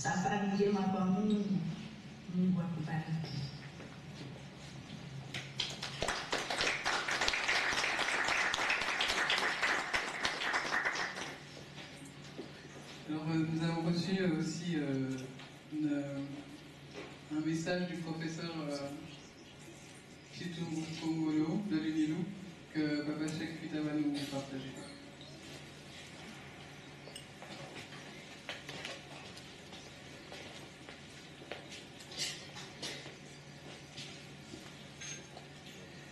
safari njema kwa Mungu. Mungu akubariki. Alors nous avons reçu aussi un message du professeur Chitungu Kongolo de l'UNILU que Papa Cheikh Fita va nous partager.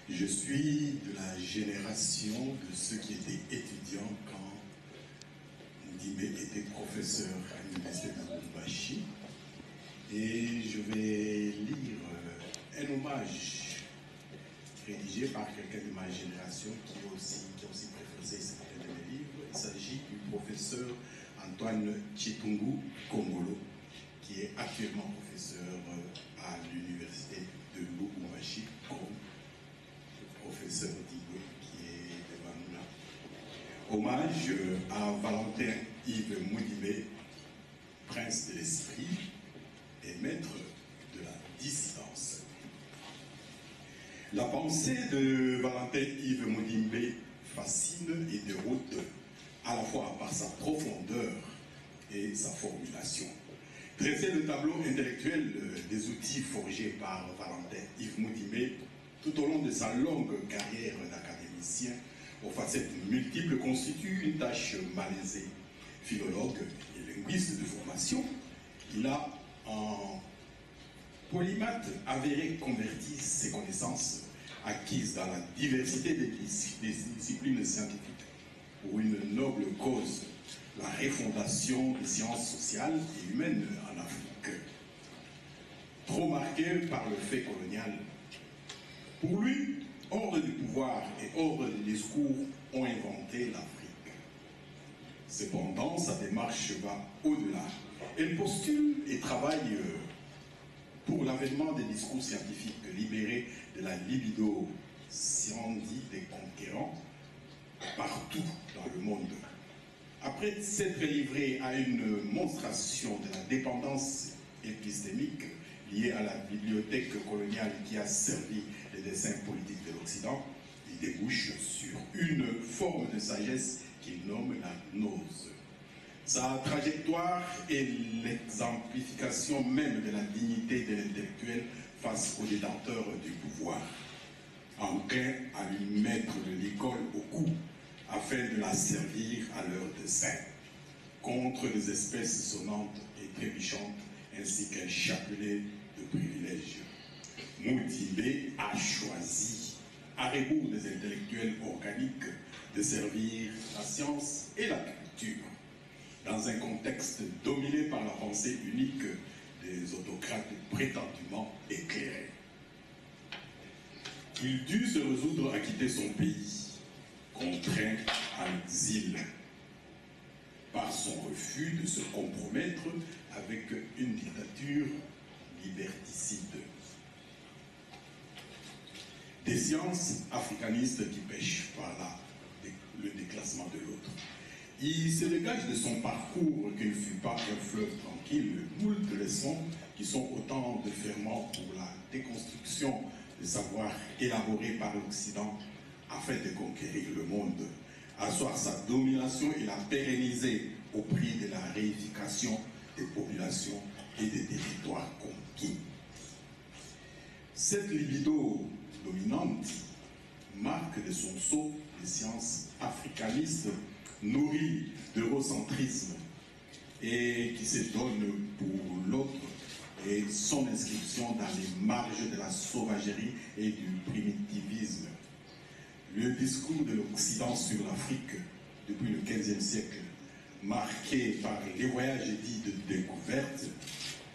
Je suis de la génération de ceux qui étaient étudiants quand Moudimé était professeur à l'université de Lubumbashi. Et je vais lire un hommage rédigé par quelqu'un de ma génération qui a aussi préfacé certains de mes livres. Il s'agit du professeur Antoine Chitungu Kongolo, qui est actuellement professeur à l'université de Lubumbashi, comme le professeur Digo qui est devant nous là. Hommage à Valentin Yves Moudimé, prince de l'esprit et maître de la dissidence. La pensée de Valentin Yves Moudimé fascine et déroute à la fois par sa profondeur et sa formulation. Dresser le tableau intellectuel des outils forgés par Valentin Yves Moudimé tout au long de sa longue carrière d'académicien aux facettes multiples constitue une tâche malaisée. Philologue et linguiste de formation, il a en polymathe avéré converti ses connaissances acquises dans la diversité des disciplines scientifiques pour une noble cause, la refondation des sciences sociales et humaines en Afrique. Trop marqué par le fait colonial, pour lui, ordre du pouvoir et ordre du discours ont inventé l'Afrique. Cependant, sa démarche va au-delà. Elle postule et travaille pour l'avènement des discours scientifiques libérés de la libido scientie des conquérants partout dans le monde. Après s'être livré à une monstration de la dépendance épistémique liée à la bibliothèque coloniale qui a servi les desseins politiques de l'Occident, il débouche sur une forme de sagesse qu'il nomme la gnose. Sa trajectoire est l'exemplification même de la dignité de l'intellectuel face aux détenteurs du pouvoir, enclin à lui mettre de l'école au cou afin de la servir à leur dessein, contre les espèces sonnantes et trébuchantes ainsi qu'un chapelet de privilèges. Moudimé a choisi, à rebours des intellectuels organiques, de servir la science et la culture dans un contexte dominé par la pensée unique des autocrates prétendument éclairés. Il dut se résoudre à quitter son pays, contraint à l'exil, par son refus de se compromettre avec une dictature liberticide. Des sciences africanistes qui pêchent par là le déclassement de l'autre. Il se dégage de son parcours qu'il ne fut pas un fleuve tranquille, moult leçons qui sont autant de ferments pour la déconstruction des savoirs élaborés par l'Occident afin de conquérir le monde, asseoir sa domination et la pérenniser au prix de la réification des populations et des territoires conquis. Cette libido dominante marque de son sceau les sciences africanistes nourries d'eurocentrisme et qui se donne pour l'autre et son inscription dans les marges de la sauvagerie et du primitivisme. Le discours de l'Occident sur l'Afrique depuis le XVe siècle, marqué par les voyages dits de découverte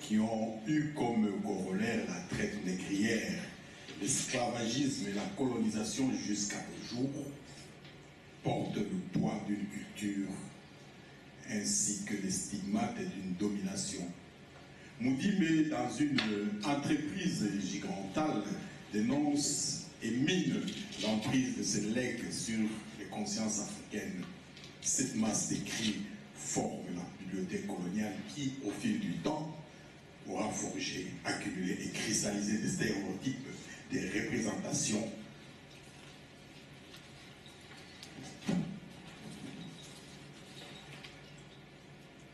qui ont eu comme corollaire la traite négrière, l'esclavagisme et la colonisation jusqu'à nos jours, porte le poids d'une culture ainsi que les stigmates d'une domination. Moudimé, dans une entreprise gigantale, dénonce et mine l'emprise de ces legs sur les consciences africaines. Cette masse d'écrits forme la bibliothèque coloniale qui, au fil du temps, aura forgé, accumulé et cristallisé des stéréotypes, des représentations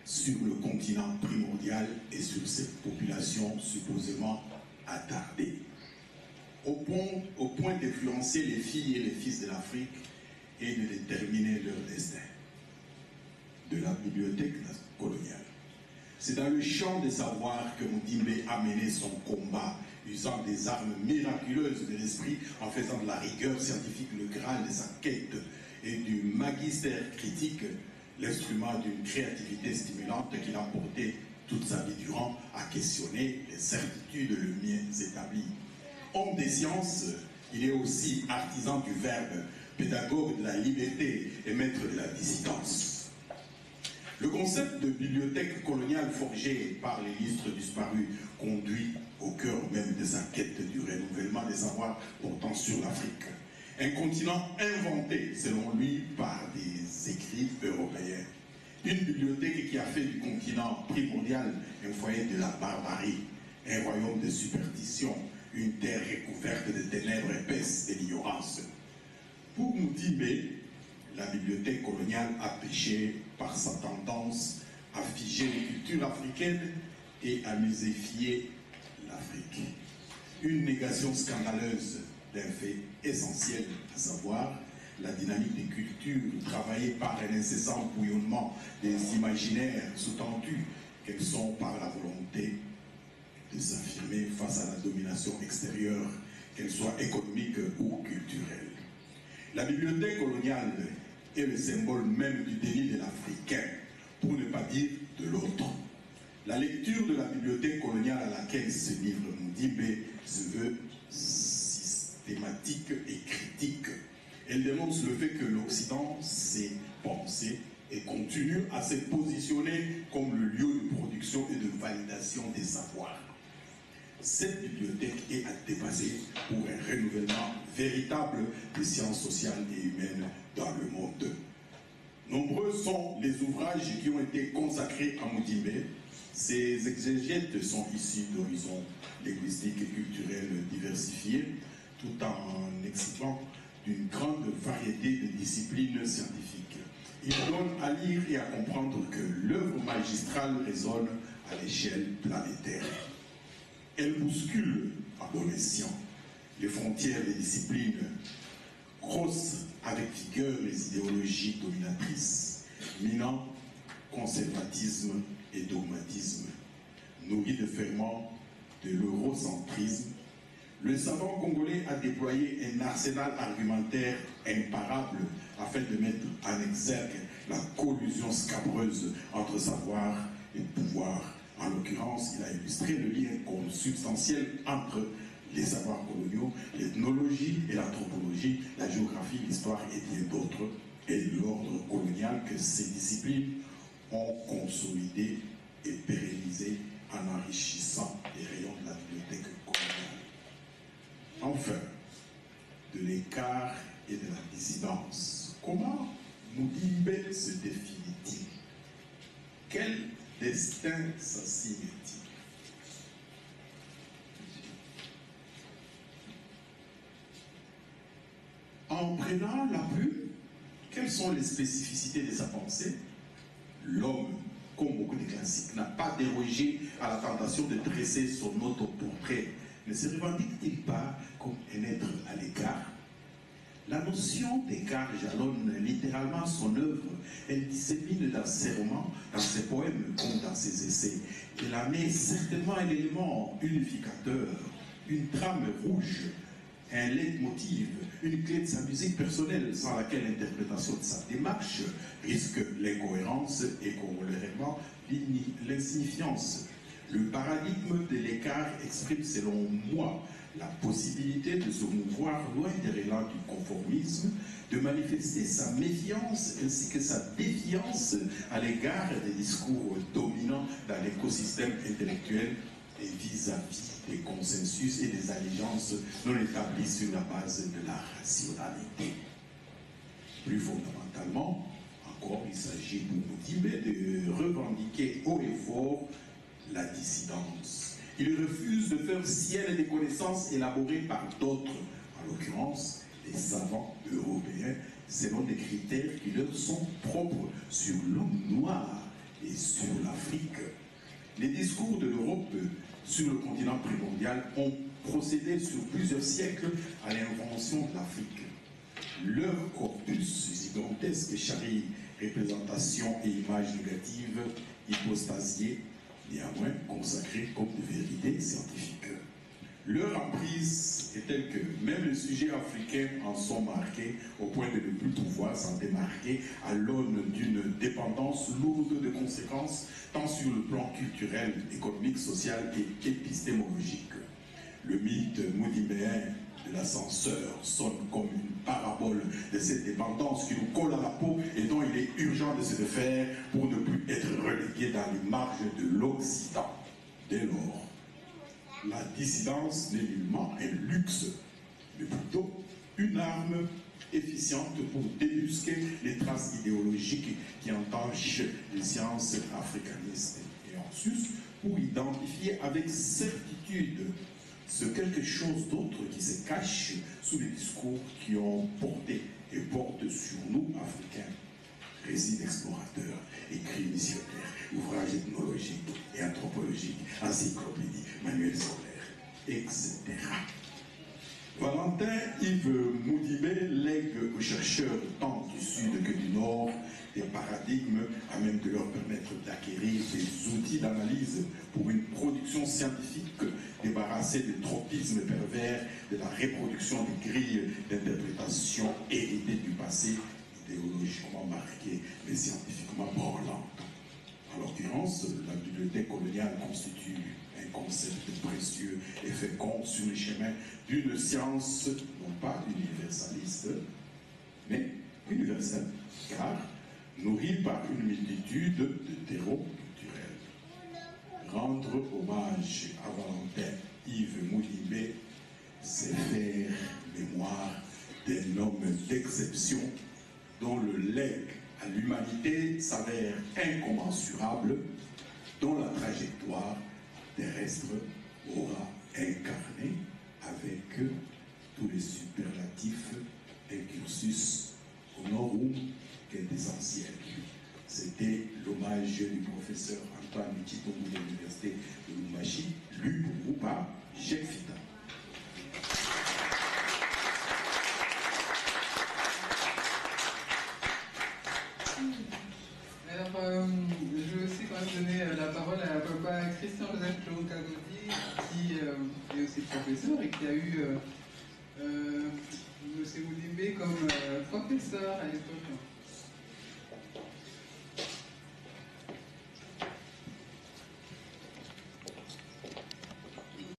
sur le continent primordial et sur cette population supposément attardée, au point d'influencer les filles et les fils de l'Afrique et de déterminer leur destin. De la bibliothèque coloniale. C'est dans le champ des savoirs que Mudimbe a mené son combat, usant des armes miraculeuses de l'esprit, en faisant de la rigueur scientifique le graal de sa quête et du magistère critique l'instrument d'une créativité stimulante qu'il a porté toute sa vie durant à questionner les certitudes lumières établies. Homme des sciences, il est aussi artisan du verbe, pédagogue de la liberté et maître de la dissidence. Le concept de bibliothèque coloniale forgé par les illustres disparus conduit au cœur même de sa quête du renouvellement des savoirs portant sur l'Afrique. Un continent inventé, selon lui, par des écrits européens. Une bibliothèque qui a fait du continent primordial un foyer de la barbarie, un royaume de superstition, une terre recouverte de ténèbres épaisses et d'ignorance. Pour Mudimbe, la bibliothèque coloniale a péché par sa tendance à figer les cultures africaines et à muséifier l'Afrique. Une négation scandaleuse d'un fait essentiel, à savoir la dynamique des cultures travaillée par un incessant bouillonnement des imaginaires sous-tendus qu'elles sont par la volonté de s'affirmer face à la domination extérieure, qu'elle soit économique ou culturelle. La bibliothèque coloniale est le symbole même du déni de l'Africain, pour ne pas dire de l'autre. La lecture de la bibliothèque coloniale à laquelle se livre Mudimbe se veut systématique et critique. Elle dénonce le fait que l'Occident s'est pensé et continue à se positionner comme le lieu de production et de validation des savoirs. Cette bibliothèque est à dépasser pour un renouvellement véritable des sciences sociales et humaines dans le monde. Nombreux sont les ouvrages qui ont été consacrés à Mudimbe. Ces exégètes sont issus d'horizons linguistiques et culturels diversifiés, tout en excitant d'une grande variété de disciplines scientifiques. Ils donnent à lire et à comprendre que l'œuvre magistrale résonne à l'échelle planétaire. Elle bouscule, à bon escient, les frontières des disciplines, grosse avec vigueur les idéologies dominatrices, minant conservatisme et dogmatisme, nourri de ferments de l'eurocentrisme. Le savant congolais a déployé un arsenal argumentaire imparable afin de mettre en exergue la collusion scabreuse entre savoir et pouvoir. En l'occurrence, il a illustré le lien consubstantiel entre les savoirs coloniaux, l'ethnologie et l'anthropologie, la géographie, l'histoire et bien d'autres, et l'ordre colonial que ces disciplines ont consolidé et pérennisé en enrichissant les rayons de la bibliothèque coloniale. Enfin, de l'écart et de la dissidence. Comment Mudimbe se définit-il? Quel destin s'assigne-t-il? En prenant la plume, quelles sont les spécificités de sa pensée? L'homme, comme beaucoup de classiques, n'a pas dérogé à la tentation de dresser son autoportrait. Ne se revendique-t-il pas comme un être à l'écart? La notion d'écart jalonne littéralement son œuvre. Elle dissémine dans ses romans, dans ses poèmes comme dans ses essais. Elle en est certainement un élément unificateur, une trame rouge, un leitmotiv, une clé de sa musique personnelle sans laquelle l'interprétation de sa démarche risque l'incohérence et corollairement l'insignifiance. Le paradigme de l'écart exprime selon moi la possibilité de se mouvoir loin des relents du conformisme, de manifester sa méfiance ainsi que sa défiance à l'égard des discours dominants dans l'écosystème intellectuel et vis-à-vis des consensus et des allégeances non établies sur la base de la rationalité. Plus fondamentalement, en encore, il s'agit pour Moudimbe de revendiquer haut et fort la dissidence. Il refuse de faire sienne des connaissances élaborées par d'autres, en l'occurrence les savants européens, selon des critères qui leur sont propres sur l'homme noir et sur l'Afrique. Les discours de l'Europe sur le continent primordial ont procédé sur plusieurs siècles à l'invention de l'Afrique. Leur corpus gigantesque charrie représentation et images négatives, hypostasiées, néanmoins consacrées comme de vérités scientifiques. Leur emprise est telle que même les sujets africains en sont marqués au point de ne plus pouvoir s'en démarquer à l'aune d'une dépendance lourde de conséquences tant sur le plan culturel, économique, social et épistémologique. Le mythe moudimbéen de l'ascenseur sonne comme une parabole de cette dépendance qui nous colle à la peau et dont il est urgent de se défaire pour ne plus être relégué dans les marges de l'Occident. Dès lors, la dissidence n'est nullement un luxe, mais plutôt une arme efficiente pour débusquer les traces idéologiques qui entachent les sciences africanistes et en sus pour identifier avec certitude ce quelque chose d'autre qui se cache sous les discours qui ont porté et portent sur nous, Africains. Récits d'explorateurs, écrits missionnaires, ouvrages ethnologiques et anthropologiques, encyclopédies, manuels scolaires, etc. Valentin Yves Moudimbe lègue aux chercheurs tant du Sud que du Nord des paradigmes à même de leur permettre d'acquérir des outils d'analyse pour une production scientifique débarrassée des tropismes pervers, de la reproduction des grilles d'interprétation héritées du passé, idéologiquement marquées mais scientifiquement branlantes. En l'occurrence, la bibliothèque coloniale constitue un concept précieux et fécond sur les chemins d'une science non pas universaliste, mais universelle, car nourrie par une multitude de terreaux culturels. Rendre hommage à Valentin Yves Moudimbe, c'est faire mémoire d'un homme d'exception dont le legs à l'humanité s'avère incommensurable, dont la trajectoire terrestre aura incarné avec tous les superlatifs d'un cursus honorum quintessentiel. C'était l'hommage du professeur Antoine Chitongo de l'Université de Lubumbashi, lu pour vous par Jacques Fita. Alors, je vais aussi quand même donner la parole à papa Christian-Joseph Kagodi, qui est aussi professeur et qui a eu M. Moudimbe comme professeur à l'époque.